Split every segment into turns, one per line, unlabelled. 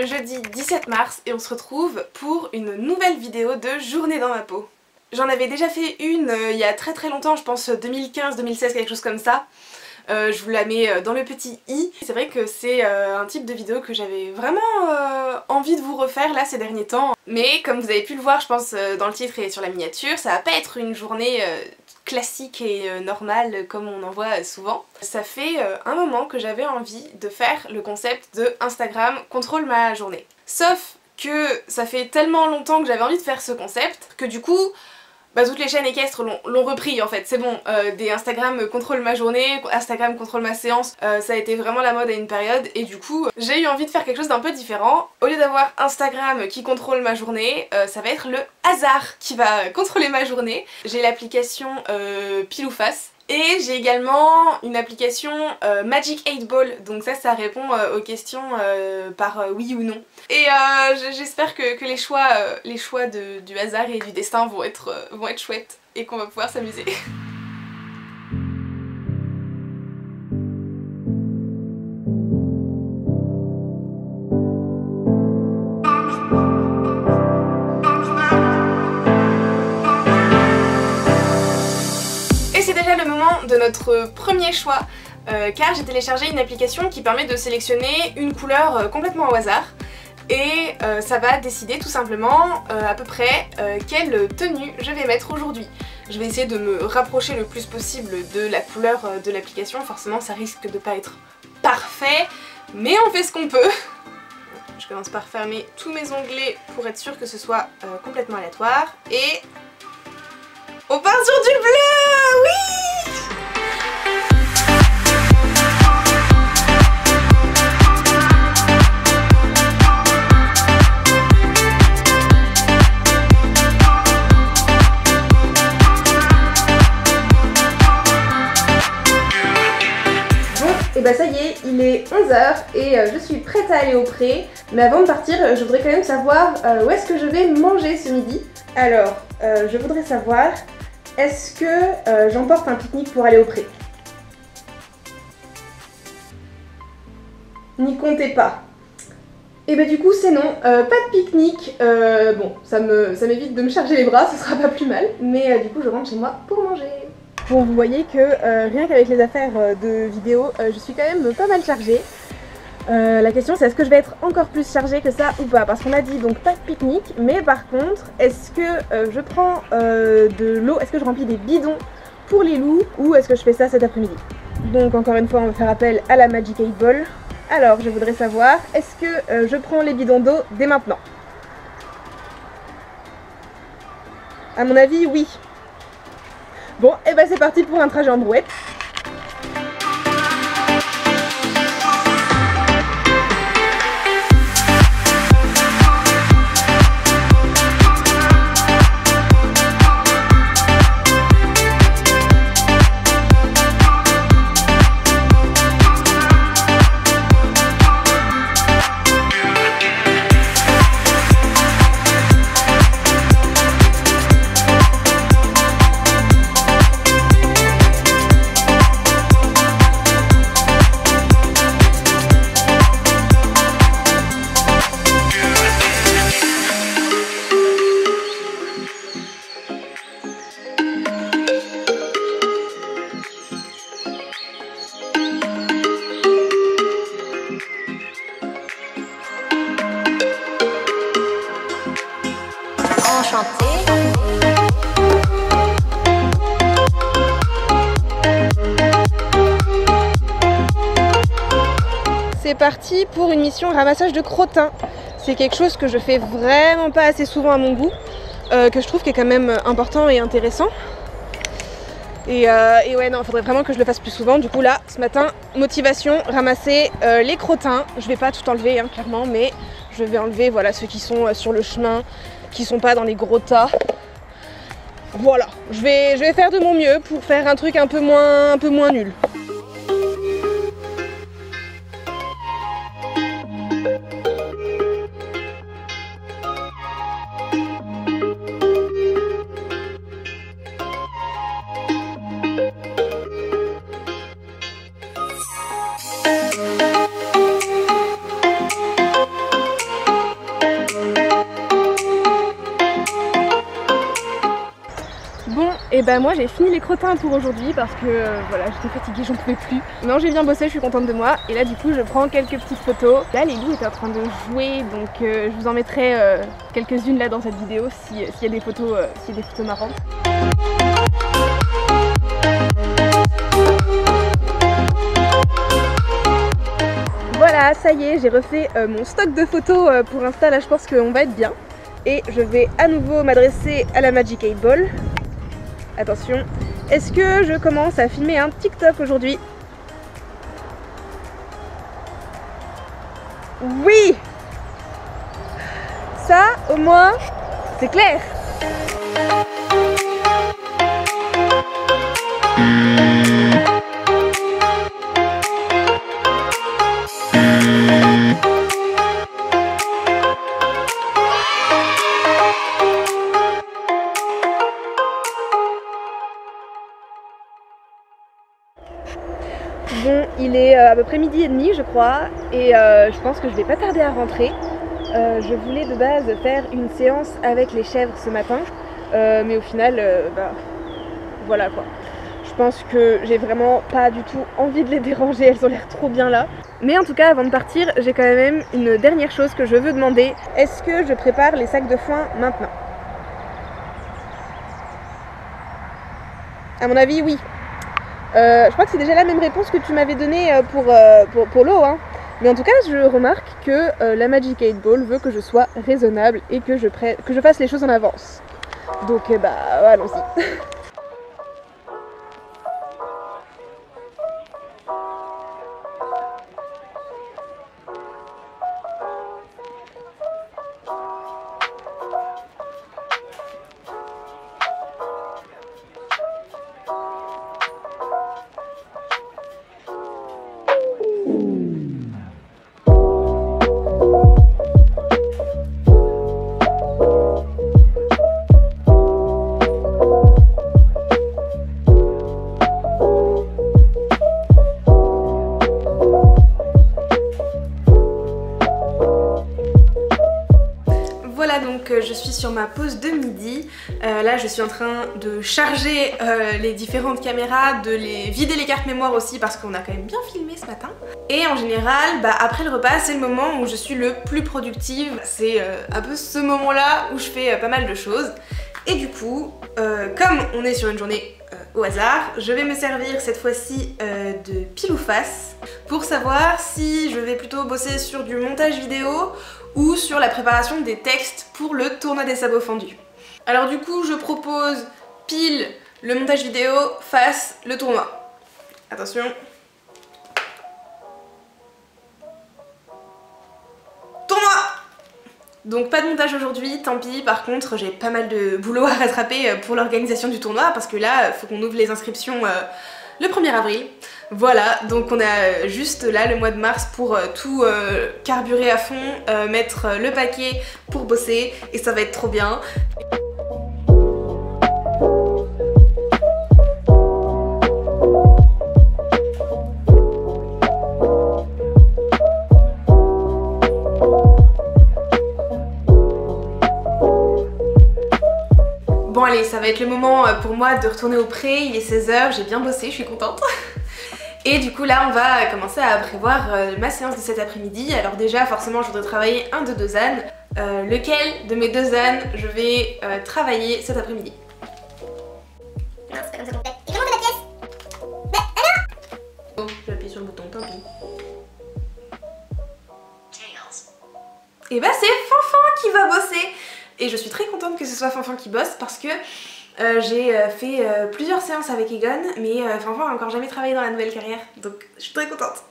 le jeudi 17 mars et on se retrouve pour une nouvelle vidéo de Journée dans ma peau. J'en avais déjà fait une il y a très longtemps, je pense 2015-2016, quelque chose comme ça. Je vous la mets dans le petit i. C'est vrai que c'est un type de vidéo que j'avais vraiment envie de vous refaire là ces derniers temps. Mais comme vous avez pu le voir je pense dans le titre et sur la miniature, ça va pas être une journée classique et normale comme on en voit souvent. Ça fait un moment que j'avais envie de faire le concept de Instagram contrôle ma journée. Sauf que ça fait tellement longtemps que j'avais envie de faire ce concept que du coup toutes les chaînes équestres l'ont repris en fait, c'est bon, des Instagram contrôle ma journée, Instagram contrôle ma séance, ça a été vraiment la mode à une période et du coup j'ai eu envie de faire quelque chose d'un peu différent. Au lieu d'avoir Instagram qui contrôle ma journée, ça va être le hasard qui va contrôler ma journée. J'ai l'application Pile ou Face. Et j'ai également une application Magic 8 Ball, donc ça répond aux questions par oui ou non. Et j'espère que les choix du hasard et du destin vont être chouettes et qu'on va pouvoir s'amuser. C'est déjà le moment de notre premier choix car j'ai téléchargé une application qui permet de sélectionner une couleur complètement au hasard et ça va décider tout simplement à peu près quelle tenue je vais mettre aujourd'hui. Je vais essayer de me rapprocher le plus possible de la couleur de l'application, forcément ça risque de pas être parfait mais on fait ce qu'on peut. Je commence par fermer tous mes onglets pour être sûre que ce soit complètement aléatoire et on part sur du bleu, oui! Bon, et bah ça y est, il est 11h et je suis prête à aller au pré. Mais avant de partir, je voudrais quand même savoir où est-ce que je vais manger ce midi. Alors, je voudrais savoir, est-ce que j'emporte un pique-nique pour aller au pré? N'y comptez pas. Et bah du coup c'est non, pas de pique-nique, bon ça m'évite de me charger les bras, ce sera pas plus mal, mais du coup je rentre chez moi pour manger. Bon vous voyez que rien qu'avec les affaires de vidéo, je suis quand même pas mal chargée. La question c'est est-ce que je vais être encore plus chargée que ça ou pas, parce qu'on a dit donc pas de pique-nique, mais par contre est-ce que je prends de l'eau, est-ce que je remplis des bidons pour les loups ou est-ce que je fais ça cet après-midi? Donc encore une fois on va faire appel à la Magic 8 Ball. Alors je voudrais savoir, est-ce que je prends les bidons d'eau dès maintenant? À mon avis oui. Bon et ben c'est parti pour un trajet en brouette. C'est parti pour une mission ramassage de crottin. C'est quelque chose que je fais vraiment pas assez souvent à mon goût, que je trouve qui est quand même important et intéressant. Et ouais non, il faudrait vraiment que je le fasse plus souvent. Du coup là, ce matin, motivation, ramasser les crottins. Je vais pas tout enlever hein, clairement, mais je vais enlever voilà, ceux qui sont sur le chemin, qui sont pas dans les gros tas. Voilà, je vais faire de mon mieux pour faire un truc un peu moins nul. Et bah moi j'ai fini les crottins pour aujourd'hui parce que voilà, j'étais fatiguée, j'en pouvais plus. Non, j'ai bien bossé, je suis contente de moi. Et là du coup je prends quelques petites photos. Là les loups étaient en train de jouer, donc je vous en mettrai quelques-unes là dans cette vidéo s'il y a des photos, marrantes. Voilà, ça y est, j'ai refait mon stock de photos pour Insta. Là je pense qu'on va être bien. Et je vais à nouveau m'adresser à la Magic 8 Ball. Attention, est-ce que je commence à filmer un TikTok aujourd'hui? Oui! Ça, au moins, c'est clair! Bon, il est à peu près 12h30 je crois, et je pense que je vais pas tarder à rentrer. Je voulais de base faire une séance avec les chèvres ce matin, mais au final, voilà quoi. Je pense que j'ai vraiment pas du tout envie de les déranger, elles ont l'air trop bien là. Mais en tout cas, avant de partir, j'ai quand même une dernière chose que je veux demander. Est-ce que je prépare les sacs de foin maintenant? À mon avis, oui. Je crois que c'est déjà la même réponse que tu m'avais donnée pour l'eau, hein. Mais en tout cas, je remarque que la Magic 8 Ball veut que je sois raisonnable et que je fasse les choses en avance. Donc allons-y. Voilà, donc je suis sur ma pause de midi. Là je suis en train de charger les différentes caméras, de les vider les cartes mémoire aussi parce qu'on a quand même bien filmé ce matin. Et en général, après le repas, c'est le moment où je suis le plus productive. C'est un peu ce moment-là où je fais pas mal de choses. Et du coup, comme on est sur une journée au hasard, je vais me servir cette fois-ci de pile ou face pour savoir si je vais plutôt bosser sur du montage vidéo ou sur la préparation des textes pour le tournoi des sabots fendus. Alors du coup, je propose pile le montage vidéo, face le tournoi. Attention. Tournoi! Donc pas de montage aujourd'hui, tant pis. Par contre, j'ai pas mal de boulot à rattraper pour l'organisation du tournoi parce que là, il faut qu'on ouvre les inscriptions le 1er avril. Voilà, donc on a juste là le mois de mars pour tout carburer à fond, mettre le paquet pour bosser et ça va être trop bien. Bon allez, ça va être le moment pour moi de retourner au pré, il est 16h, j'ai bien bossé, je suis contente. Et du coup là on va commencer à prévoir ma séance de cet après-midi. Alors déjà forcément je voudrais travailler un de deux ânes. Lequel de mes deux ânes je vais travailler cet après-midi?
Non, c'est pas comme ça qu'on fait. Et comment on fait la pièce?
Oh, j'ai appuyé sur le bouton, tant pis. Et bah c'est Fanfan qui va bosser. Et je suis très contente que ce soit Fanfan qui bosse parce que j'ai fait plusieurs séances avec Egon, mais Fanfan a encore jamais travaillé dans la nouvelle carrière, donc je suis très contente.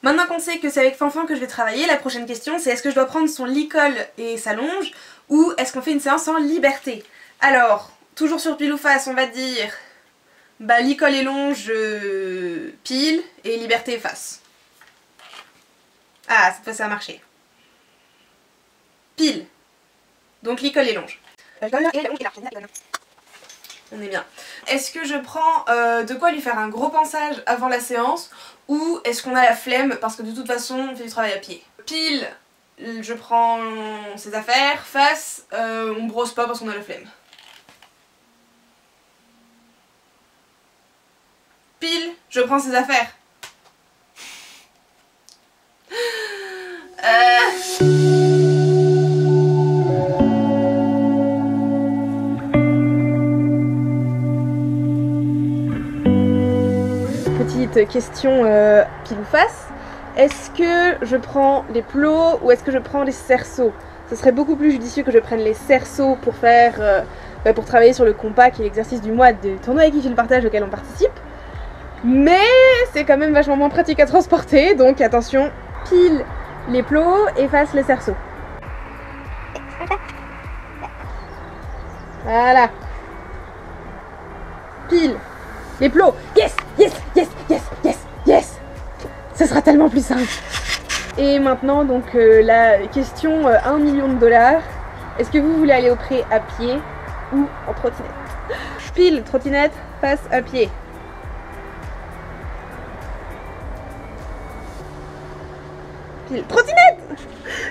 Maintenant qu'on sait que c'est avec Fanfan que je vais travailler, la prochaine question c'est est-ce que je dois prendre son lit-colle et sa longe ou est-ce qu'on fait une séance en liberté? Alors, toujours sur pile ou face, on va dire lit-colle et longe pile et liberté face. Ah, cette fois ça a marché. Pile. Donc lit-colle et longe. On est bien. Est-ce que je prends de quoi lui faire un gros pansage avant la séance ou est-ce qu'on a la flemme parce que de toute façon on fait du travail à pied? Pile, je prends ses affaires. Face, on brosse pas parce qu'on a la flemme. Je prends ses affaires. Petite question pile ou face. Est-ce que je prends les plots ou est-ce que je prends les cerceaux? Ce serait beaucoup plus judicieux que je prenne les cerceaux pour faire, pour travailler sur le compas qui est l'exercice du mois de tournoi équipe le partage auquel on participe. Mais c'est quand même vachement moins pratique à transporter, donc attention, pile les plots et face les cerceaux. Voilà. Pile les plots. Yes, yes, yes, yes, yes, yes. Ce sera tellement plus simple. Et maintenant donc la question 1 million de dollars. Est-ce que vous voulez aller au pré à pied ou en trottinette? Pile trottinette, face à pied. Pile trottinette.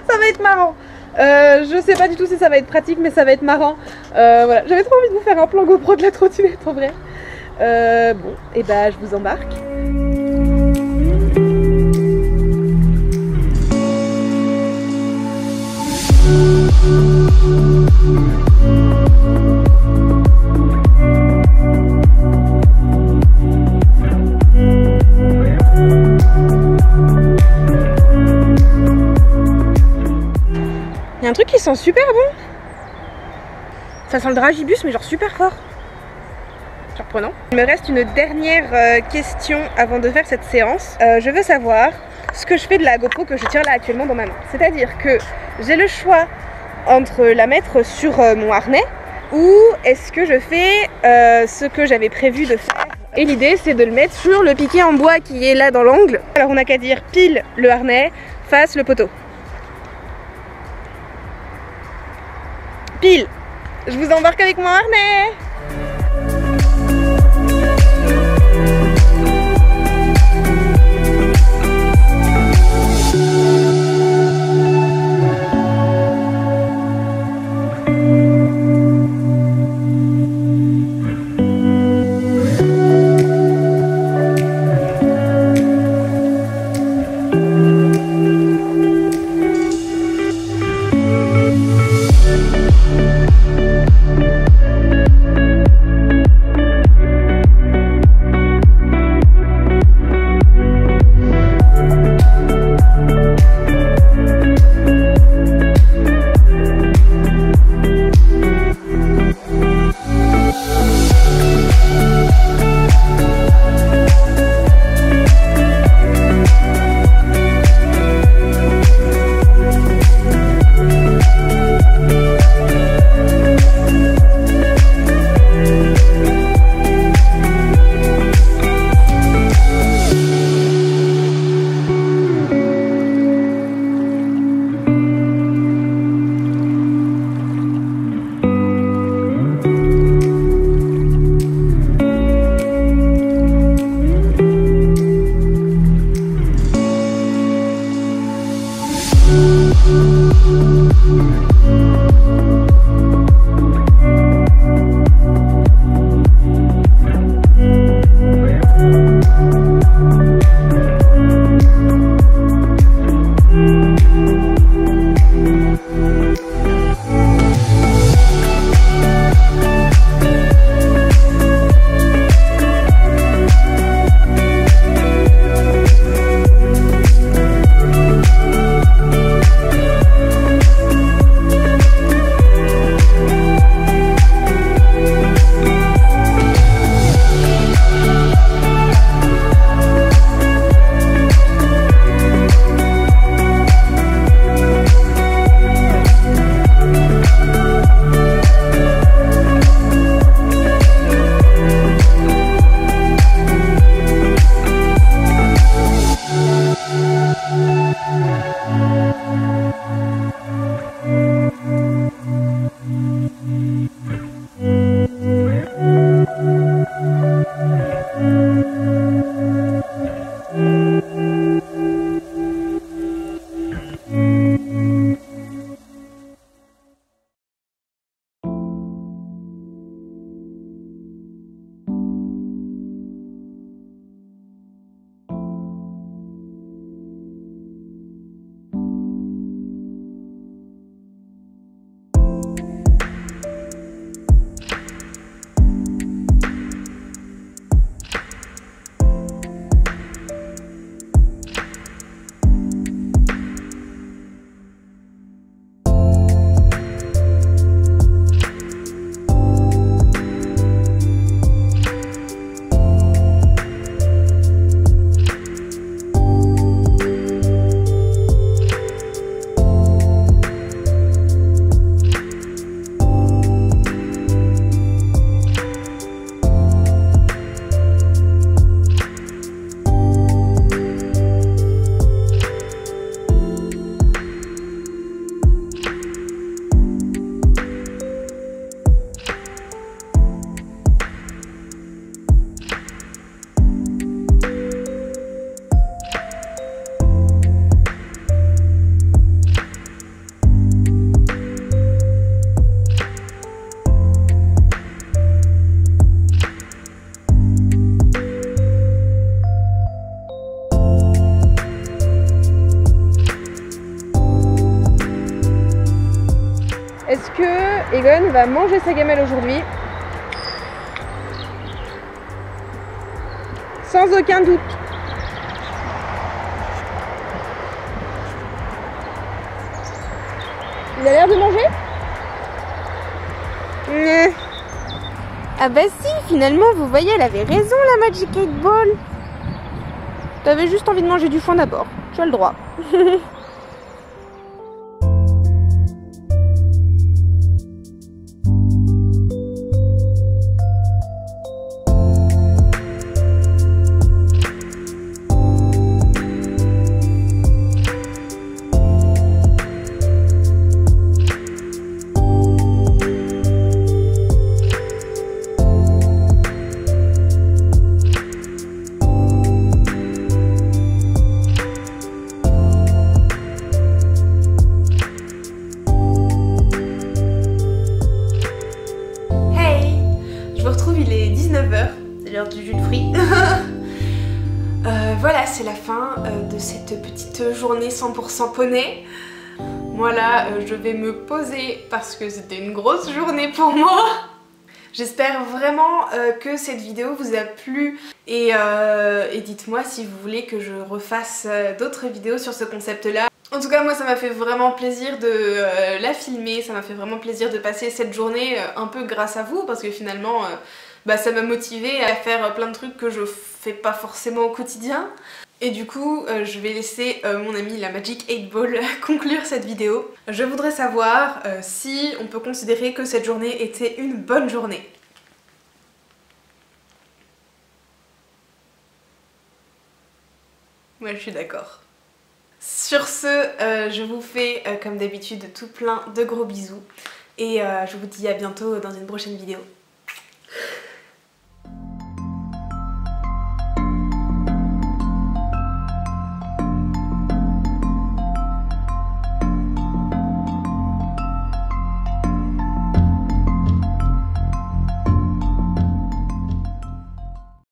Ça va être marrant. Je sais pas du tout si ça va être pratique, mais ça va être marrant. Voilà, j'avais trop envie de vous faire un plan GoPro de la trottinette en vrai. Bon, et bah je vous embarque. Il y a un truc qui sent super bon. Ça sent le dragibus mais genre super fort. Surprenant. Il me reste une dernière question avant de faire cette séance. Je veux savoir ce que je fais de la GoPro que je tiens là actuellement dans ma main. C'est-à-dire que j'ai le choix entre la mettre sur mon harnais ou est-ce que je fais ce que j'avais prévu de faire. Et l'idée c'est de le mettre sur le piquet en bois qui est là dans l'angle. Alors on n'a qu'à dire pile le harnais, face le poteau. Pile. Je vous embarque avec mon harnais. Egon va manger sa gamelle aujourd'hui. Sans aucun doute. Il a l'air de manger? Ah bah si, finalement, vous voyez, elle avait raison, la Magic 8 Ball. T'avais juste envie de manger du foin d'abord. Tu as le droit. Il est 19h, c'est l'heure du jus de fruits. Voilà, c'est la fin de cette petite journée 100% poney. Moi là, je vais me poser parce que c'était une grosse journée pour moi. J'espère vraiment que cette vidéo vous a plu et dites-moi si vous voulez que je refasse d'autres vidéos sur ce concept-là. En tout cas, moi ça m'a fait vraiment plaisir de la filmer, ça m'a fait vraiment plaisir de passer cette journée un peu grâce à vous parce que finalement ça m'a motivée à faire plein de trucs que je fais pas forcément au quotidien. Et du coup, je vais laisser mon amie la Magic 8 Ball conclure cette vidéo. Je voudrais savoir si on peut considérer que cette journée était une bonne journée. Moi je suis d'accord. Sur ce, je vous fais comme d'habitude tout plein de gros bisous et je vous dis à bientôt dans une prochaine vidéo.